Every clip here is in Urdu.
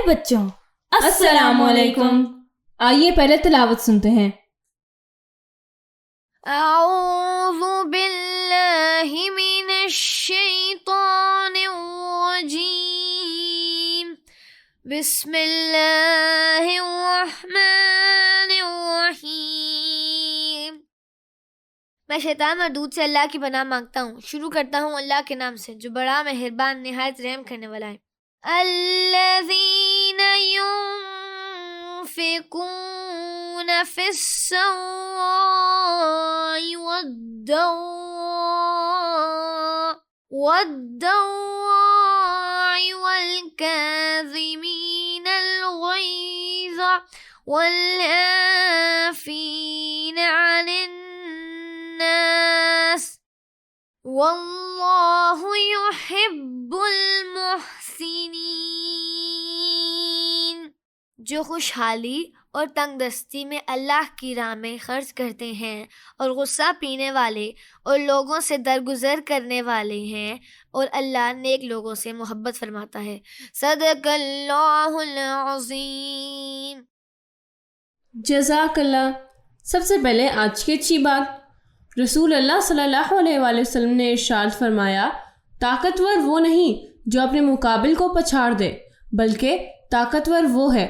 بچوں، السلام علیکم. آئیے پہلے تلاوت سنتے ہیں. اعوذ باللہ من الشیطان الرجیم. بسم اللہ الرحمن الرحیم. میں شیطان مردود سے اللہ کی پناہ مانگتا ہوں. شروع کرتا ہوں اللہ کے نام سے جو بڑا مہربان نہایت رحم کرنے والا ہے. الذین ينفقون فی السراء والضراء والکاظمین الغیظ والعافین عن الناس واللہ یحب المحسنین. جو خوشحالی اور تنگ دستی میں اللہ کی راہ میں خرچ کرتے ہیں اور غصہ پینے والے اور لوگوں سے درگزر کرنے والے ہیں، اور اللہ نیک لوگوں سے محبت فرماتا ہے. صدق اللہ العظیم. جزاک اللہ. سب سے پہلے آج کی اچھی بات. رسول اللہ صلی اللہ علیہ وآلہ وسلم نے ارشاد فرمایا، طاقتور وہ نہیں جو اپنے مقابل کو پچھاڑ دے، بلکہ طاقتور وہ ہے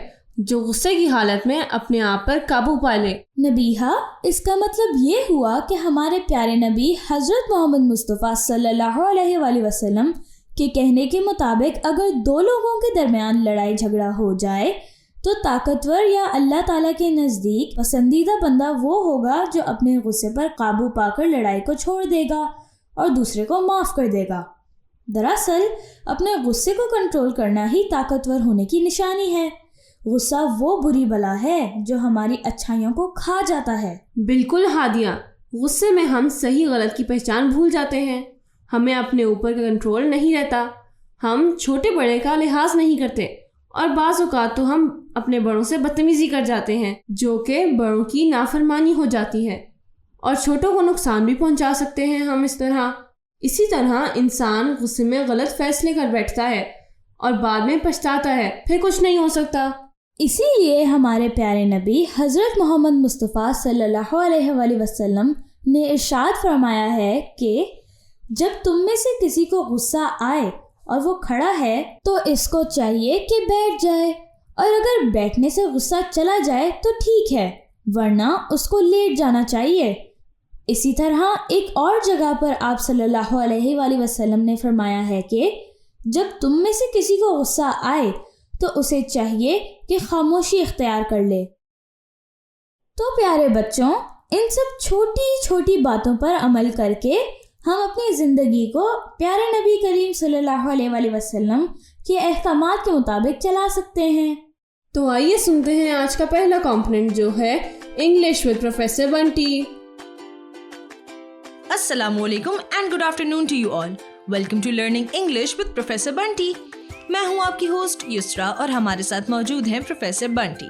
جو غصے کی حالت میں اپنے آپ پر قابو پا لے. نبیہا، اس کا مطلب یہ ہوا کہ ہمارے پیارے نبی حضرت محمد مصطفیٰ صلی اللہ علیہ وآلہ وسلم کے کہنے کے مطابق اگر دو لوگوں کے درمیان لڑائی جھگڑا ہو جائے تو طاقتور یا اللہ تعالیٰ کے نزدیک پسندیدہ بندہ وہ ہوگا جو اپنے غصے پر قابو پا کر لڑائی کو چھوڑ دے گا اور دوسرے کو معاف کر دے گا. دراصل اپنے غصے کو کنٹرول کرنا ہی طاقتور ہونے کی نشانی ہے. غصہ وہ بری بلا ہے جو ہماری اچھائیوں کو کھا جاتا ہے. بالکل ہادیہ، غصے میں ہم صحیح غلط کی پہچان بھول جاتے ہیں. ہمیں اپنے اوپر کا کنٹرول نہیں رہتا. ہم چھوٹے بڑے کا لحاظ نہیں کرتے اور بعض اوقات تو ہم اپنے بڑوں سے بدتمیزی کر جاتے ہیں، جو کہ بڑوں کی نافرمانی ہو جاتی ہے اور چھوٹوں کو نقصان بھی پہنچا سکتے ہیں ہم اس طرح. اسی طرح انسان غصے میں غلط فیصلے کر بیٹھتا ہے اور بعد میں پچھتاتا ہے، پھر کچھ نہیں ہو سکتا. اسی لیے ہمارے پیارے نبی حضرت محمد مصطفیٰ صلی اللہ علیہ وآلہ وسلم نے ارشاد فرمایا ہے کہ جب تم میں سے کسی کو غصہ آئے اور وہ کھڑا ہے تو اس کو چاہیے کہ بیٹھ جائے، اور اگر بیٹھنے سے غصہ چلا جائے تو ٹھیک ہے، ورنہ اس کو لیٹ جانا چاہیے. اسی طرح ایک اور جگہ پر آپ صلی اللہ علیہ وآلہ وسلم نے فرمایا ہے کہ جب تم میں سے کسی کو غصہ آئے تو اسے چاہیے کہ خاموشی اختیار کر لے. تو پیارے بچوں، ان سب چھوٹی چھوٹی باتوں پر عمل کر کے ہم اپنی زندگی کو پیارے نبی کریم صلی اللہ علیہ وآلہ وسلم کے احکامات کے مطابق چلا سکتے ہیں. تو آئیے سنتے ہیں آج کا پہلا کمپوننٹ جو ہے انگلش ود پروفیسر بنٹی. السلام علیکم and good afternoon to you all. Welcome to learning English with professor Bunty. میں ہوں آپ کی ہوسٹ یسرا اور ہمارے ساتھ موجود ہیں پروفیسر بنٹی،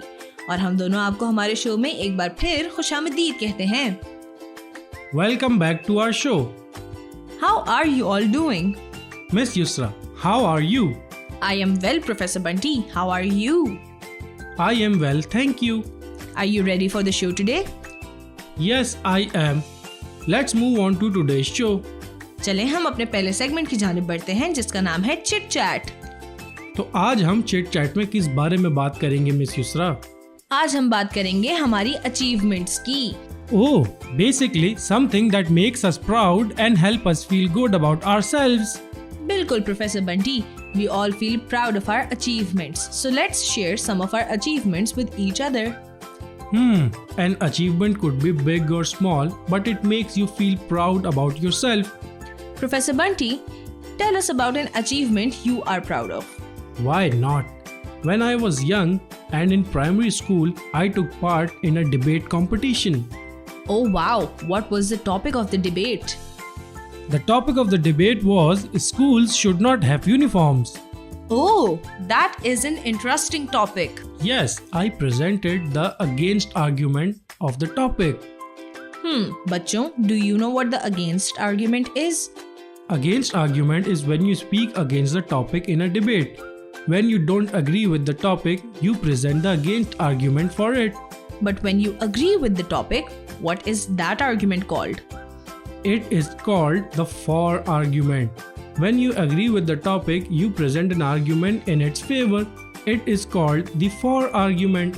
اور ہم دونوں آپ کو ہمارے شو میں ایک بار پھر خوش آمدید کہتے ہیں. Welcome back to our show. How are you all doing? Miss Yusra, how are you? I am well, Professor Bunty. How are you? I am well, thank you. Are you ready for the show today? Yes, I am. Let's move on to today's show. چلیں ہم اپنے پہلے سیگمنٹ کی جانب بڑھتے ہیں جس کا نام ہے چٹ چیٹ. تو آج ہم چٹ چیٹ میں کس بارے میں بات کریں گے مس یسرا؟ آج ہم بات کریں گے ہماری اچیومنٹس کی. Oh, basically something that makes us proud and help us feel good about ourselves. بالکل Professor Bunty. We all feel proud of our achievements. So let's share some of our achievements with each other. An achievement could be big or small, but it makes you feel proud about yourself. Professor Bunty, tell us about an achievement you are proud of. Why not? When I was young and in primary school, I took part in a debate competition. Oh wow, what was the topic of the debate? The topic of the debate was schools should not have uniforms. Oh, that is an interesting topic. Yes, I presented the against argument of the topic. Bachcho, do you know what the against argument is? Against argument is when you speak against the topic in a debate. When you don't agree with the topic, you present the against argument for it. But when you agree with the topic, what is that argument called? It is called the for argument. When you agree with the topic, you present an argument in its favor. It is called the for argument.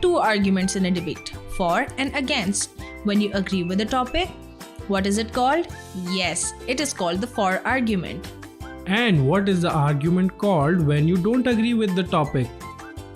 two arguments in a debate, for and against. When you agree with the topic, what is it called? Yes, it is called the for argument. And what is the argument called when you don't agree with the topic?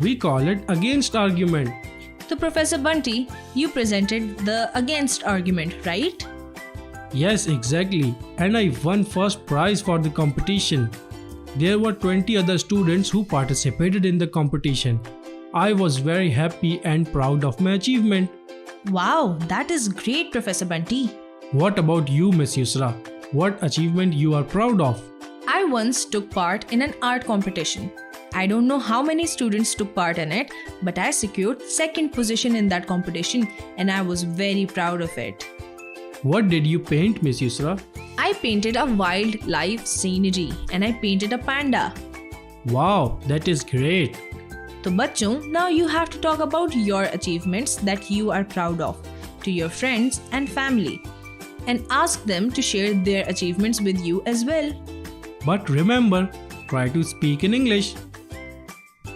we call it against argument. So Professor Bunty, you presented the against argument, right? Yes, exactly. And I won first prize for the competition. There were 20 other students who participated in the competition. I was very happy and proud of my achievement. Wow, that is great, Professor Bunty. What about you, Miss Yusra? What achievement you are proud of? I once took part in an art competition. I don't know how many students took part in it, but I secured second position in that competition and I was very proud of it. What did you paint, Miss Yusra? I painted a wildlife scenery and I painted a panda. Wow, that is great. So bachcho, now you have to talk about your achievements that you are proud of to your friends and family and ask them to share their achievements with you as well. But remember, try to speak in English.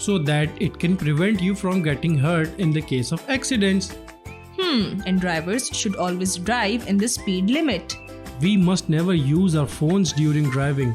So that it can prevent you from getting hurt in the case of accidents. And drivers should always drive in the speed limit. We must never use our phones during driving.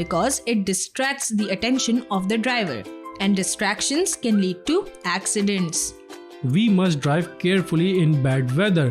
because it distracts the attention of the driver and distractions can lead to accidents. We must drive carefully in bad weather.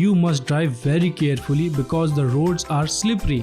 you must drive very carefully because the roads are slippery.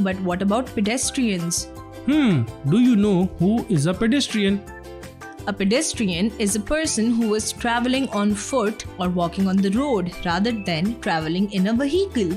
but what about pedestrians? Do you know who is a pedestrian? A pedestrian is a person who is traveling on foot or walking on the road rather than traveling in a vehicle.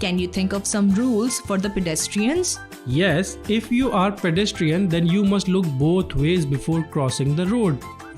can you think of some rules for the pedestrians? Yes, if you are pedestrian, then you must look both ways before crossing the road.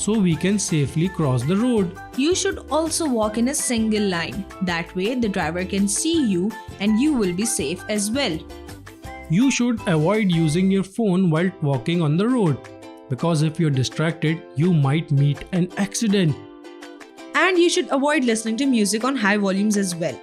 so we can safely cross the road. You should also walk in a single line. That way the driver can see you and you will be safe as well. You should avoid using your phone while walking on the road, because if you're distracted, you might meet an accident. And you should avoid listening to music on high volumes as well.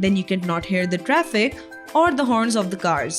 then you cannot hear the traffic or the horns of the cars.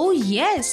Oh yes,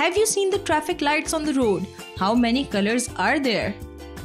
have you seen the traffic lights on the road? How many colors are there?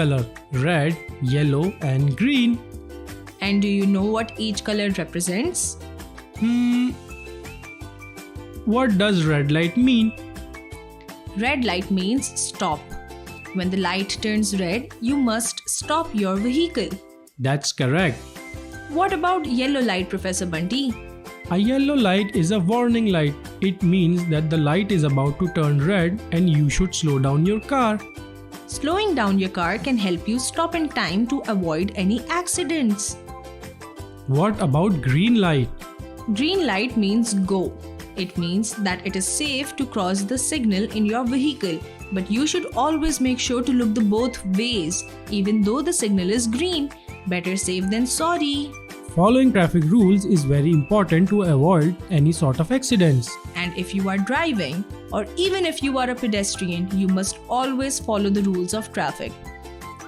colors: red, yellow and green. And do you know what each color represents? What does red light mean? Red light means stop. When the light turns red, you must stop your vehicle. That's correct. What about yellow light, Professor Bunty? A yellow light is a warning light. It means that the light is about to turn red and you should slow down your car. Slowing down your car can help you stop in time to avoid any accidents. What about green light? Green light means go. It means that it is safe to cross the signal in your vehicle, but you should always make sure to look the both ways, even though the signal is green. Better safe than sorry. Following traffic rules is very important to avoid any sort of accidents. And if you are driving, or even if you are a pedestrian, you must always follow the rules of traffic.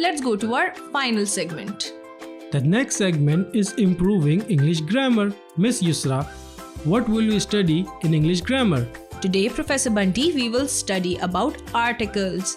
Let's go to our final segment. The next segment is improving English grammar. Miss Yusra, what will you study in English grammar? Today, Professor Bunty, we will study about articles.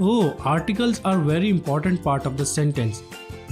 Oh, articles are very important part of the sentence.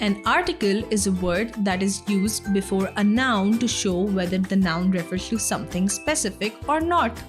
An article is a word that is used before a noun to show whether the noun refers to something specific or not.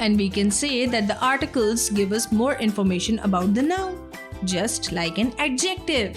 And we can say that the articles give us more information about the noun, just like an adjective.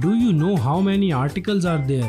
do you know how many articles are there?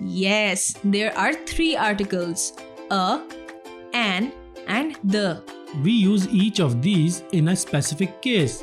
Yes, there are 3 articles: a, an, and the. We use each of these in a specific case.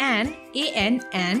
an, an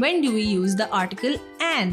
When do we use the article an?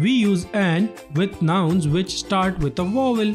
We use an with nouns which start with a vowel.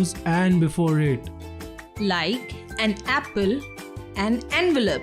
use an before it. Like an apple, an envelope.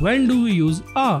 when do we use a?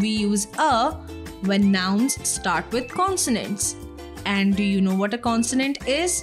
We use a when nouns start with consonants. And do you know what a consonant is?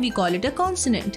we call it a consonant.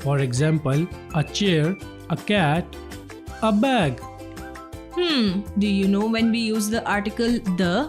For example, a chair, a cat, a bag. Do you know when we use the article the?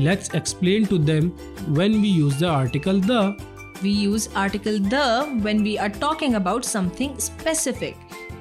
Let's explain to them when we use the article the. We use article the when we are talking about something specific.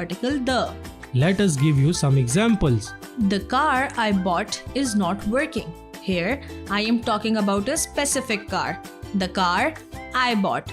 article the. Let us give you some examples. The car I bought is not working. Here I am talking about a specific car. The car I bought.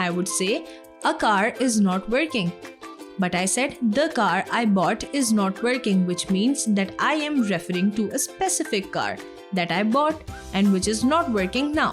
I would say a car is not working. But I said the car I bought is not working, which means that I am referring to a specific car that I bought and which is not working now.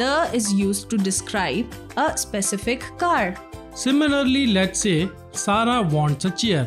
the is used to describe a specific car. Similarly, let's say Sarah wants a chair.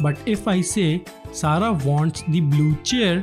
But if I say Sarah wants the blue chair,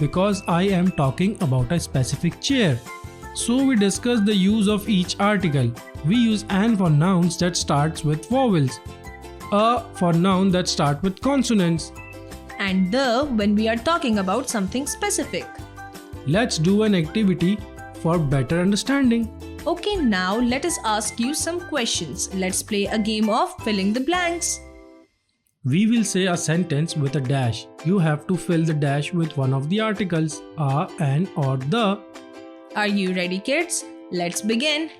because I am talking about a specific chair. So we discuss the use of each article. We use an for nouns that starts with vowels, a for noun that start with consonants, And the when we are talking about something specific. Let's do an activity for better understanding. Okay, now let us ask you some questions. Let's play a game of filling the blanks. We will say a sentence with a dash. You have to fill the dash with one of the articles, a, an, or the. Are you ready, kids? Let's begin.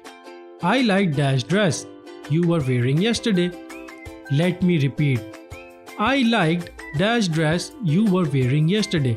I like dash dress you were wearing yesterday. Let me repeat. I liked dash dress you were wearing yesterday.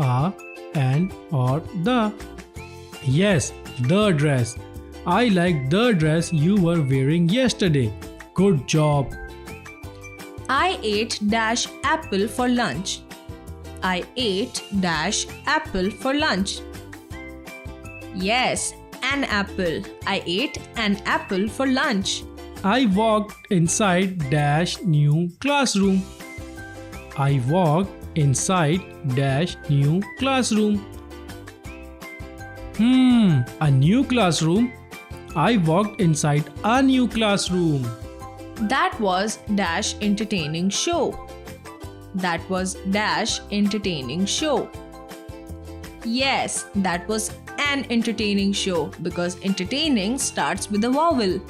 A, an, or the? Yes, the dress. I like the dress you were wearing yesterday. Good job. I ate dash apple for lunch. I ate dash apple for lunch. Yes, an apple. I ate an apple for lunch. I walked inside dash new classroom. I walked inside dash new classroom. A new classroom. I walked inside a new classroom. That was dash entertaining show. That was dash entertaining show. Yes, that was an entertaining show because entertaining starts with a vowel.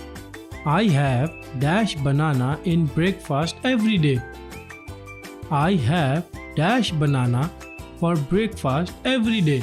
I have dash banana in breakfast every day. I have dash banana for breakfast every day.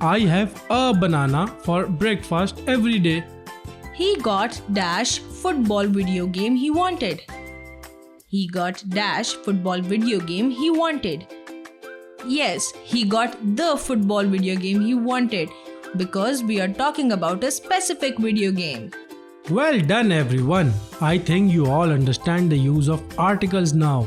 I have a banana for breakfast every day. He got dash football video game he wanted. He got dash football video game he wanted. Yes, he got the football video game he wanted because we are talking about a specific video game. Well done everyone. I think you all understand the use of articles now.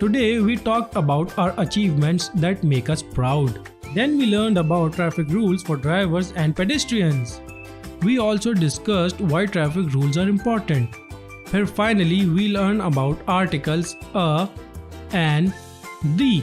Today we talked about our achievements that make us proud. Then we learned about traffic rules for drivers and pedestrians. We also discussed why traffic rules are important. Then finally we learned about articles a and the.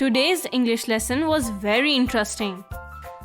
Today's English lesson was very interesting.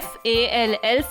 FALL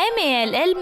MALL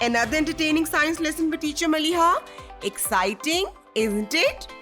Another entertaining science lesson with teacher Maliha. Exciting, isn't it?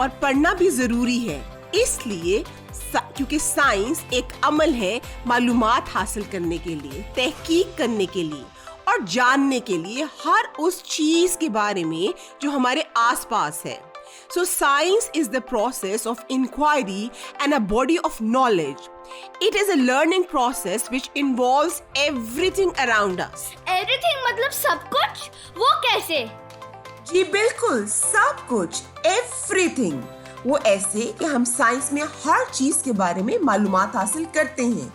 اور پڑھنا بھی ضروری ہے، اس لیے کیونکہ سائنس ایک عمل ہے معلومات حاصل کرنے کے لیے، تحقیق کرنے کے لیے اور جاننے کے لیے ہر اس چیز کے بارے میں جو ہمارے آس پاس ہے. So science is the process of inquiry and a body of knowledge. It is a learning process which involves everything around us. Everything مطلب سب کچھ؟ وہ کیسے؟ جی بالکل، سب کچھ، everything. وہ ایسے کہ ہم سائنس میں ہر چیز کے بارے میں معلومات حاصل کرتے ہیں،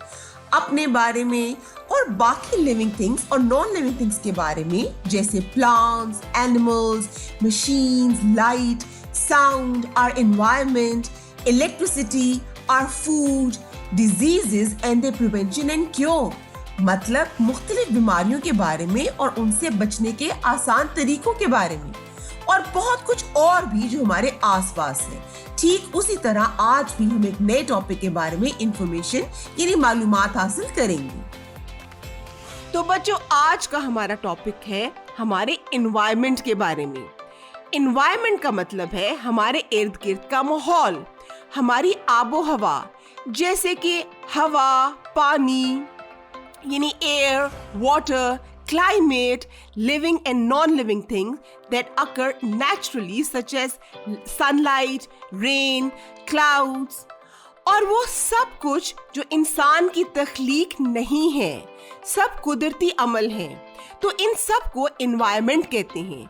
اپنے بارے میں اور باقی لیونگ تھنگس اور نان لیونگ تھنگس کے بارے میں، جیسے plants, animals, machines, light, sound, our environment, electricity, our food, diseases and their prevention and cure. مطلب مختلف بیماریوں کے بارے میں اور ان سے بچنے کے آسان طریقوں کے بارے میں، اور بہت کچھ اور بھی جو ہمارے آس پاس ہے. ٹھیک اسی طرح آج بھی ہم ایک نئے ٹاپک کے بارے میں انفارمیشن یعنی معلومات حاصل کریں گے. تو بچوں، آج کا ہمارا ٹاپک ہے ہمارے انوائرمنٹ کے بارے میں. انوائرمنٹ کا مطلب ہے ہمارے ارد گرد کا ماحول، ہماری آب و ہوا، جیسے کہ ہوا، پانی یعنی air, water, climate, living and non-living things that occur naturally such as sunlight, rain, clouds. اور وہ سب کچھ جو انسان کی تخلیق نہیں ہے، سب قدرتی عمل ہیں، تو ان سب کو انوائرمنٹ کہتے ہیں.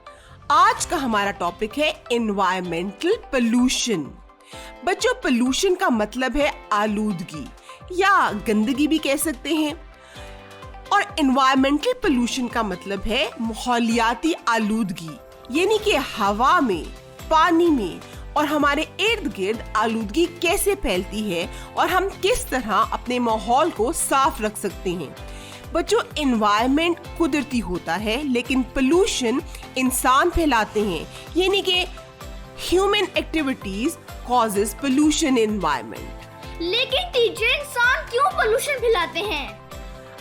آج کا ہمارا ٹاپک ہے انوائرمنٹل پولوشن. بچوں، پولوشن کا مطلب ہے آلودگی یا گندگی بھی کہہ سکتے ہیں، اور انوائرمنٹل پولوشن کا مطلب ہے ماحولیاتی آلودگی، یعنی کہ ہوا میں، پانی میں اور ہمارے ارد گرد آلودگی کیسے پھیلتی ہے اور ہم کس طرح اپنے ماحول کو صاف رکھ سکتے ہیں. بچوں، انوائرمنٹ قدرتی ہوتا ہے لیکن پولوشن انسان پھیلاتے ہیں، یعنی کہ human activities causes pollution environment. لیکن ٹیچر، انسان کیوں پولوشن پھیلاتے ہیں؟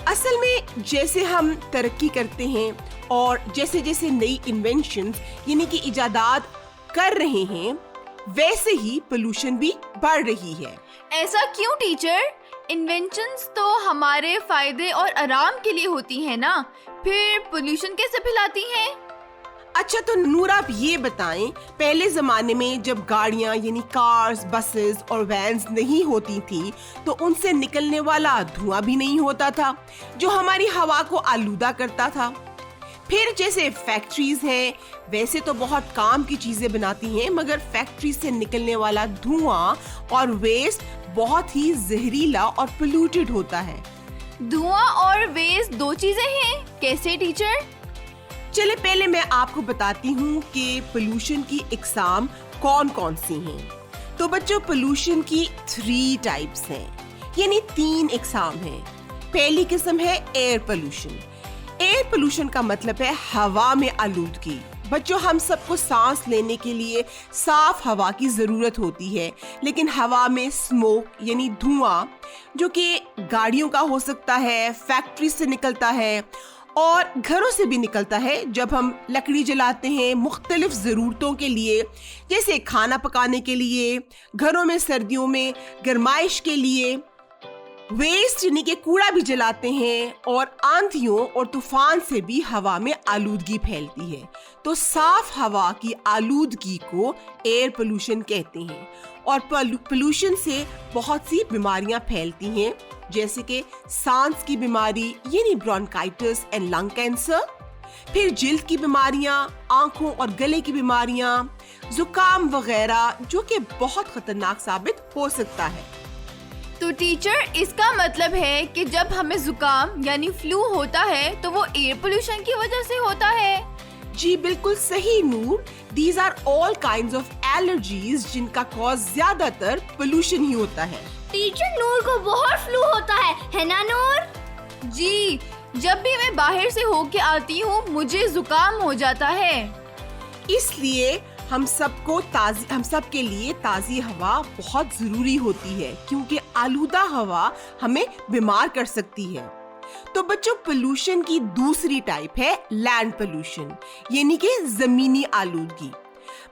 اصل میں جیسے ہم ترقی کرتے ہیں اور جیسے جیسے نئی انوینشنز یعنی کہ ایجادات کر رہے ہیں، ویسے ہی پولوشن بھی بڑھ رہی ہے. ایسا کیوں ٹیچر؟ انوینشنز تو ہمارے فائدے اور آرام کے لیے ہوتی ہیں نا، پھر پولوشن کیسے پھیلاتی ہیں؟ اچھا تو نور، آپ یہ بتائیں، پہلے زمانے میں جب گاڑیاں یعنی کارز، بسز اور وینز نہیں ہوتی تھی تو ان سے نکلنے والا دھواں بھی نہیں ہوتا تھا جو ہماری ہوا کو آلودہ کرتا تھا. پھر جیسے فیکٹریز ہیں، ویسے تو بہت کام کی چیزیں بناتی ہیں، مگر فیکٹریز سے نکلنے والا دھواں اور ویسٹ بہت ہی زہریلا اور پولوٹیڈ ہوتا ہے. دھواں اور ویسٹ دو چیزیں ہیں، کیسے ٹیچر؟ چلے پہلے میں آپ کو بتاتی ہوں کہ پولوشن کی اقسام کون کون سی ہیں. تو بچوں، پولوشن کی 3 ٹائپس ہیں، یعنی 3 اقسام ہیں. پہلی قسم ہے ایئر پولوشن. ایئر پولوشن کا مطلب ہے ہوا میں آلودگی. بچوں، ہم سب کو سانس لینے کے لیے صاف ہوا کی ضرورت ہوتی ہے، لیکن ہوا میں اسموک یعنی دھواں جو کہ گاڑیوں کا ہو سکتا ہے، فیکٹری سے نکلتا ہے اور گھروں سے بھی نکلتا ہے جب ہم لکڑی جلاتے ہیں مختلف ضرورتوں کے لیے، جیسے کھانا پکانے کے لیے، گھروں میں سردیوں میں گرمائش کے لیے. ویسٹ یعنی کہ کوڑا بھی جلاتے ہیں، اور آندھیوں اور طوفان سے بھی ہوا میں آلودگی پھیلتی ہے. تو صاف ہوا کی آلودگی کو ایئر پولوشن کہتے ہیں. اور پولوشن سے بہت سی بیماریاں پھیلتی ہیں، جیسے کہ سانس کی بیماری یعنی برونکائٹس اینڈ لنگ کینسر، پھر جلد کی بیماریاں، آنکھوں اور گلے کی بیماریاں، زکام وغیرہ، جو کہ بہت خطرناک ثابت ہو سکتا ہے. تو ٹیچر، اس کا مطلب ہے کہ جب ہمیں زکام یعنی فلو ہوتا ہے تو وہ ایئر پولوشن کی وجہ سے ہوتا ہے؟ جی بالکل صحیح Noor. These are all kinds of allergies جن کا کاز زیادہ تر پولوشن ہی ہوتا ہے. ٹیچر، نور کو بہت فلو ہوتا ہے نا نور؟ جی، جب بھی میں باہر سے ہو کے آتی ہوں مجھے زکام ہو جاتا ہے. اس لیے ہم سب کے لیے تازی ہوا بہت ضروری ہوتی ہے، کیونکہ آلودہ ہوا ہمیں بیمار کر سکتی ہے. تو بچوں، پولوشن کی دوسری ٹائپ ہے لینڈ پولوشن، یعنی کہ زمینی آلودگی.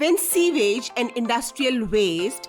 When sewage and industrial waste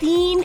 3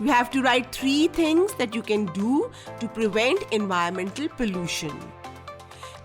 You have to write 3 things that you can do to prevent environmental pollution.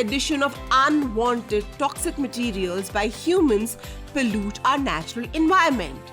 addition of unwanted toxic materials by humans pollute our natural environment.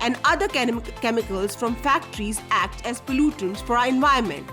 and other chemicals from factories act as pollutants for our environment.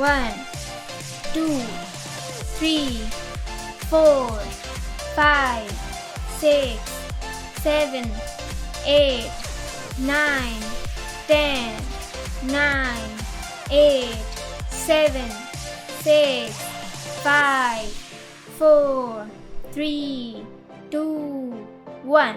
1 2 3 4 5 6 7 8 9 10 9 8 7 6 5 4 3 2 1।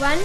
1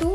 2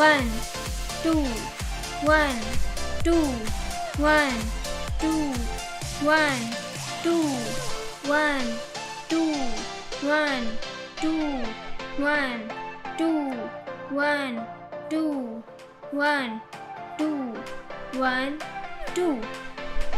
1 2 1 2 1 2 1 2 1 2 1 2 1 2 1 2 1 2 1 2।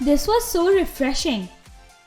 This was so refreshing.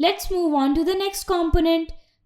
let's move on to the next component,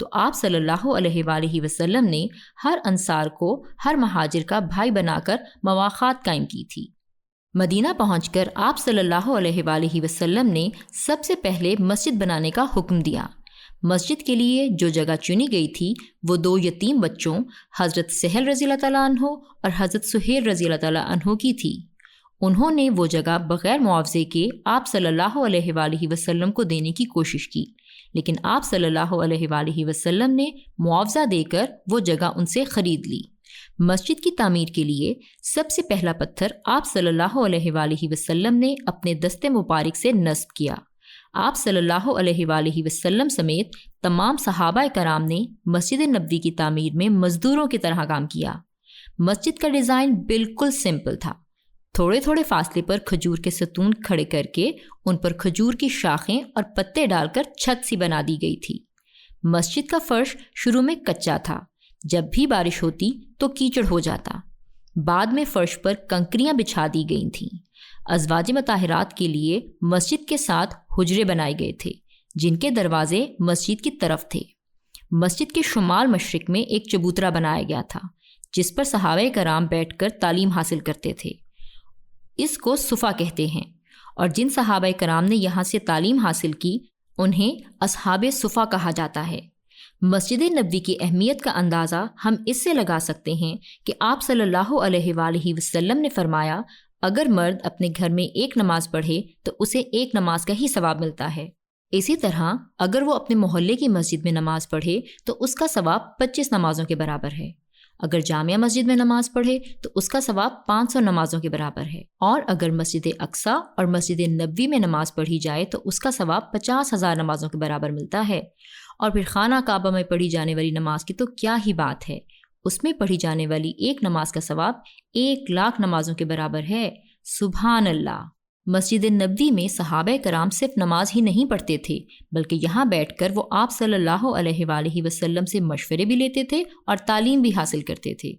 تو آپ صلی اللہ علیہ وآلہ وسلم نے ہر انصار کو ہر مہاجر کا بھائی بنا کر مواخات قائم کی تھی۔ مدینہ پہنچ کر آپ صلی اللہ علیہ وآلہ وسلم نے سب سے پہلے مسجد بنانے کا حکم دیا۔ مسجد کے لیے جو جگہ چنی گئی تھی وہ 2 یتیم بچوں حضرت سہل رضی اللہ تعالیٰ عنہ اور حضرت سہیل رضی اللہ تعالیٰ عنہ کی تھی۔ انہوں نے وہ جگہ بغیر معاوضے کے آپ صلی اللہ علیہ وآلہ وسلم کو دینے کی کوشش کی، لیکن آپ صلی اللہ علیہ وآلہ وسلم نے معاوضہ دے کر وہ جگہ ان سے خرید لی۔ مسجد کی تعمیر کے لیے سب سے پہلا پتھر آپ صلی اللہ علیہ وآلہ وسلم نے اپنے دست مبارک سے نصب کیا۔ آپ صلی اللہ علیہ وآلہ وسلم سمیت تمام صحابہ کرام نے مسجد نبوی کی تعمیر میں مزدوروں کی طرح کام کیا۔ مسجد کا ڈیزائن بالکل سمپل تھا۔ تھوڑے تھوڑے فاصلے پر کھجور کے ستون کھڑے کر کے ان پر کھجور کی شاخیں اور پتے ڈال کر چھت سی بنا دی گئی تھی۔ مسجد کا فرش شروع میں کچا تھا، جب بھی بارش ہوتی تو کیچڑ ہو جاتا۔ بعد میں فرش پر کنکریاں بچھا دی گئی تھیں۔ ازواج مطہرات کے لیے مسجد کے ساتھ حجرے بنائے گئے تھے جن کے دروازے مسجد کی طرف تھے۔ مسجد کے شمال مشرق میں ایک چبوترا بنایا گیا تھا جس پر صحابہ کرام بیٹھ کر تعلیم حاصل کرتے تھے۔ اس کو صفا کہتے ہیں، اور جن صحابہ کرام نے یہاں سے تعلیم حاصل کی انہیں اصحاب صفا کہا جاتا ہے۔ مسجد نبوی کی اہمیت کا اندازہ ہم اس سے لگا سکتے ہیں کہ آپ صلی اللہ علیہ وآلہ وسلم نے فرمایا، اگر مرد اپنے گھر میں 1 نماز پڑھے تو اسے 1 نماز کا ہی ثواب ملتا ہے۔ اسی طرح اگر وہ اپنے محلے کی مسجد میں نماز پڑھے تو اس کا ثواب 25 نمازوں کے برابر ہے۔ اگر جامعہ مسجد میں نماز پڑھے تو اس کا ثواب 500 نمازوں کے برابر ہے، اور اگر مسجد اقصیٰ اور مسجد نبوی میں نماز پڑھی جائے تو اس کا ثواب 50,000 نمازوں کے برابر ملتا ہے۔ اور پھر خانہ کعبہ میں پڑھی جانے والی نماز کی تو کیا ہی بات ہے، اس میں پڑھی جانے والی 1 نماز کا ثواب 1,00,000 نمازوں کے برابر ہے۔ سبحان اللہ۔ مسجد نبوی میں صحابہ کرام صرف نماز ہی نہیں پڑھتے تھے، بلکہ یہاں بیٹھ کر وہ آپ صلی اللہ علیہ وآلہ وسلم سے مشورے بھی لیتے تھے اور تعلیم بھی حاصل کرتے تھے۔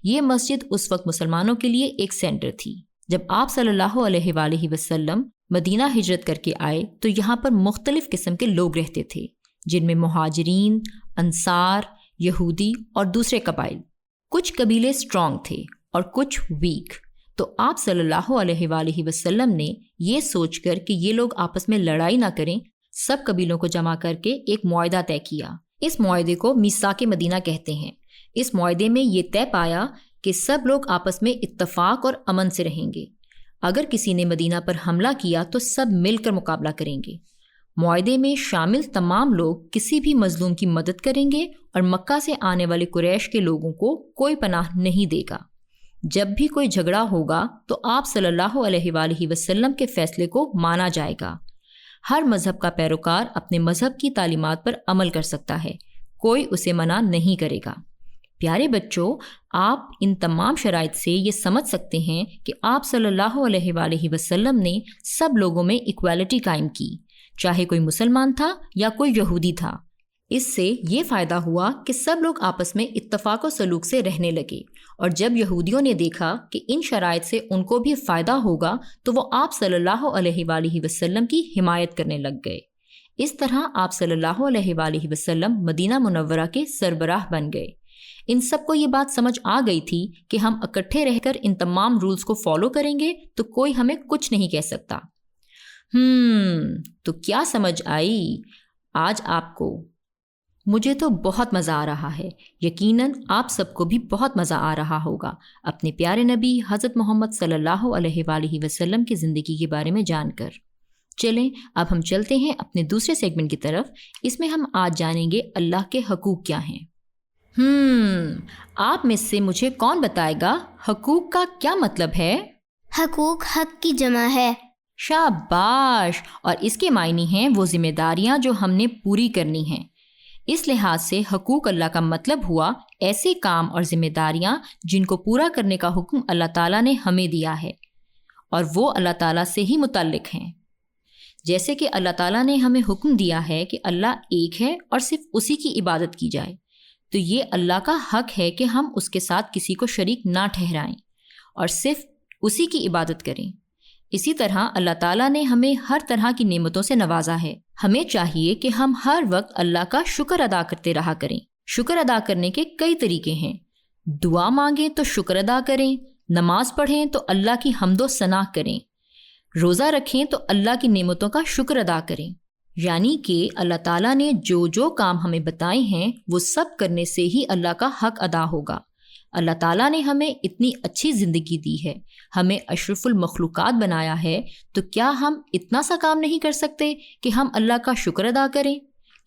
یہ مسجد اس وقت مسلمانوں کے لیے ایک سینٹر تھی۔ جب آپ صلی اللہ علیہ وآلہ وسلم مدینہ ہجرت کر کے آئے تو یہاں پر مختلف قسم کے لوگ رہتے تھے، جن میں مہاجرین، انصار، یہودی اور دوسرے قبائل۔ کچھ قبیلے اسٹرانگ تھے اور کچھ ویک۔ تو آپ صلی اللہ علیہ وآلہ وسلم نے یہ سوچ کر کہ یہ لوگ آپس میں لڑائی نہ کریں، سب قبیلوں کو جمع کر کے ایک معاہدہ طے کیا۔ اس معاہدے کو میثاق مدینہ کہتے ہیں۔ اس معاہدے میں یہ طے پایا کہ سب لوگ آپس میں اتفاق اور امن سے رہیں گے۔ اگر کسی نے مدینہ پر حملہ کیا تو سب مل کر مقابلہ کریں گے۔ معاہدے میں شامل تمام لوگ کسی بھی مظلوم کی مدد کریں گے اور مکہ سے آنے والے قریش کے لوگوں کو کوئی پناہ نہیں دے گا۔ جب بھی کوئی جھگڑا ہوگا تو آپ صلی اللہ علیہ وآلہ وسلم کے فیصلے کو مانا جائے گا۔ ہر مذہب کا پیروکار اپنے مذہب کی تعلیمات پر عمل کر سکتا ہے، کوئی اسے منع نہیں کرے گا۔ پیارے بچوں، آپ ان تمام شرائط سے یہ سمجھ سکتے ہیں کہ آپ صلی اللہ علیہ وآلہ وسلم نے سب لوگوں میں ایکویلٹی قائم کی، چاہے کوئی مسلمان تھا یا کوئی یہودی تھا۔ اس سے یہ فائدہ ہوا کہ سب لوگ آپس میں اتفاق و سلوک سے رہنے لگے، اور جب یہودیوں نے دیکھا کہ ان شرائط سے ان کو بھی فائدہ ہوگا تو وہ آپ صلی اللہ علیہ وآلہ وسلم کی حمایت کرنے لگ گئے۔ اس طرح آپ صلی اللہ علیہ وآلہ وسلم مدینہ منورہ کے سربراہ بن گئے۔ ان سب کو یہ بات سمجھ آ گئی تھی کہ ہم اکٹھے رہ کر ان تمام رولز کو فالو کریں گے تو کوئی ہمیں کچھ نہیں کہہ سکتا۔ تو کیا سمجھ آئی آج آپ کو؟ مجھے تو بہت مزہ آ رہا ہے، یقیناً آپ سب کو بھی بہت مزہ آ رہا ہوگا اپنے پیارے نبی حضرت محمد صلی اللہ علیہ وآلہ وسلم کی زندگی کے بارے میں جان کر۔ چلیں اب ہم چلتے ہیں اپنے دوسرے سیگمنٹ کی طرف۔ اس میں ہم آج جانیں گے اللہ کے حقوق کیا ہیں۔ آپ میں سے مجھے کون بتائے گا حقوق کا کیا مطلب ہے؟ حقوق حق کی جمع ہے۔ شاباش! اور اس کے معنی ہیں وہ ذمہ داریاں جو ہم نے پوری کرنی ہیں۔ اس لحاظ سے حقوق اللہ کا مطلب ہوا ایسے کام اور ذمہ داریاں جن کو پورا کرنے کا حکم اللہ تعالیٰ نے ہمیں دیا ہے، اور وہ اللہ تعالیٰ سے ہی متعلق ہیں۔ جیسے کہ اللہ تعالیٰ نے ہمیں حکم دیا ہے کہ اللہ ایک ہے اور صرف اسی کی عبادت کی جائے، تو یہ اللہ کا حق ہے کہ ہم اس کے ساتھ کسی کو شریک نہ ٹھہرائیں اور صرف اسی کی عبادت کریں۔ اسی طرح اللہ تعالیٰ نے ہمیں ہر طرح کی نعمتوں سے نوازا ہے. ہمیں چاہیے کہ ہم ہر وقت اللہ کا شکر ادا کرتے رہا کریں. شکر ادا کرنے کے کئی طریقے ہیں. دعا مانگیں تو شکر ادا کریں، نماز پڑھیں تو اللہ کی حمد و ثنا کریں، روزہ رکھیں تو اللہ کی نعمتوں کا شکر ادا کریں. یعنی کہ اللہ تعالیٰ نے جو کام ہمیں بتائے ہیں وہ سب کرنے سے ہی اللہ کا حق ادا ہوگا. اللہ تعالیٰ نے ہمیں اتنی اچھی زندگی دی ہے، ہمیں اشرف المخلوقات بنایا ہے، تو کیا ہم اتنا سا کام نہیں کر سکتے کہ ہم اللہ کا شکر ادا کریں؟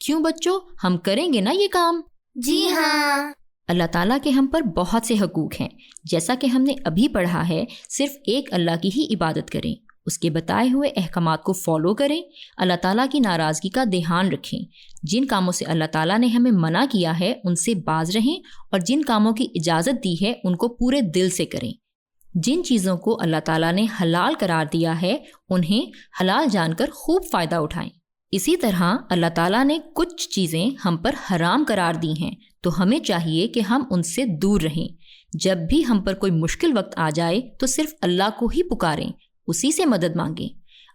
کیوں بچوں، ہم کریں گے نا یہ کام؟ جی ہاں. اللہ تعالیٰ کے ہم پر بہت سے حقوق ہیں. جیسا کہ ہم نے ابھی پڑھا ہے، صرف ایک اللہ کی ہی عبادت کریں، اس کے بتائے ہوئے احکامات کو فالو کریں، اللہ تعالیٰ کی ناراضگی کا دھیان رکھیں، جن کاموں سے اللہ تعالیٰ نے ہمیں منع کیا ہے ان سے باز رہیں، اور جن کاموں کی اجازت دی ہے ان کو پورے دل سے کریں. جن چیزوں کو اللہ تعالیٰ نے حلال قرار دیا ہے انہیں حلال جان کر خوب فائدہ اٹھائیں. اسی طرح اللہ تعالیٰ نے کچھ چیزیں ہم پر حرام قرار دی ہیں، تو ہمیں چاہیے کہ ہم ان سے دور رہیں. جب بھی ہم پر کوئی مشکل وقت آ جائے تو صرف اللہ کو ہی پکاریں، اسی سے مدد مانگیں.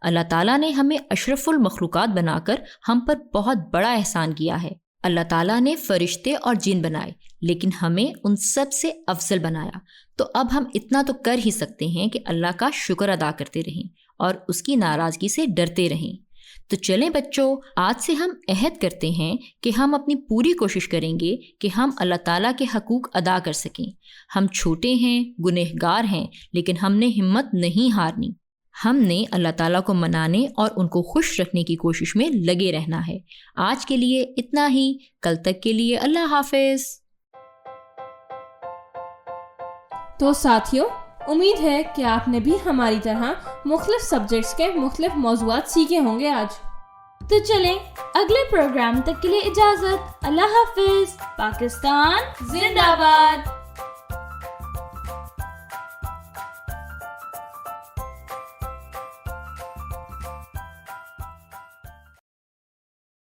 اللہ تعالیٰ نے ہمیں اشرف المخلوقات بنا کر ہم پر بہت بڑا احسان کیا ہے. اللہ تعالیٰ نے فرشتے اور جن بنائے، لیکن ہمیں ان سب سے افضل بنایا. تو اب ہم اتنا تو کر ہی سکتے ہیں کہ اللہ کا شکر ادا کرتے رہیں اور اس کی ناراضگی سے ڈرتے رہیں. تو چلیں بچوں، آج سے ہم عہد کرتے ہیں کہ ہم اپنی پوری کوشش کریں گے کہ ہم اللہ تعالیٰ کے حقوق ادا کر سکیں. ہم چھوٹے ہیں، گنہگار ہیں، لیکن ہم نے ہمت نہیں ہارنی. ہم نے اللہ تعالیٰ کو منانے اور ان کو خوش رکھنے کی کوشش میں لگے رہنا ہے. آج کے لیے اتنا ہی، کل تک کے لیے اللہ حافظ. تو ساتھیوں، امید ہے کہ آپ نے بھی ہماری طرح مختلف سبجیکٹس کے مختلف موضوعات سیکھے ہوں گے آج. تو چلیں اگلے پروگرام تک کے لیے اجازت. اللہ حافظ. پاکستان زندہ باد.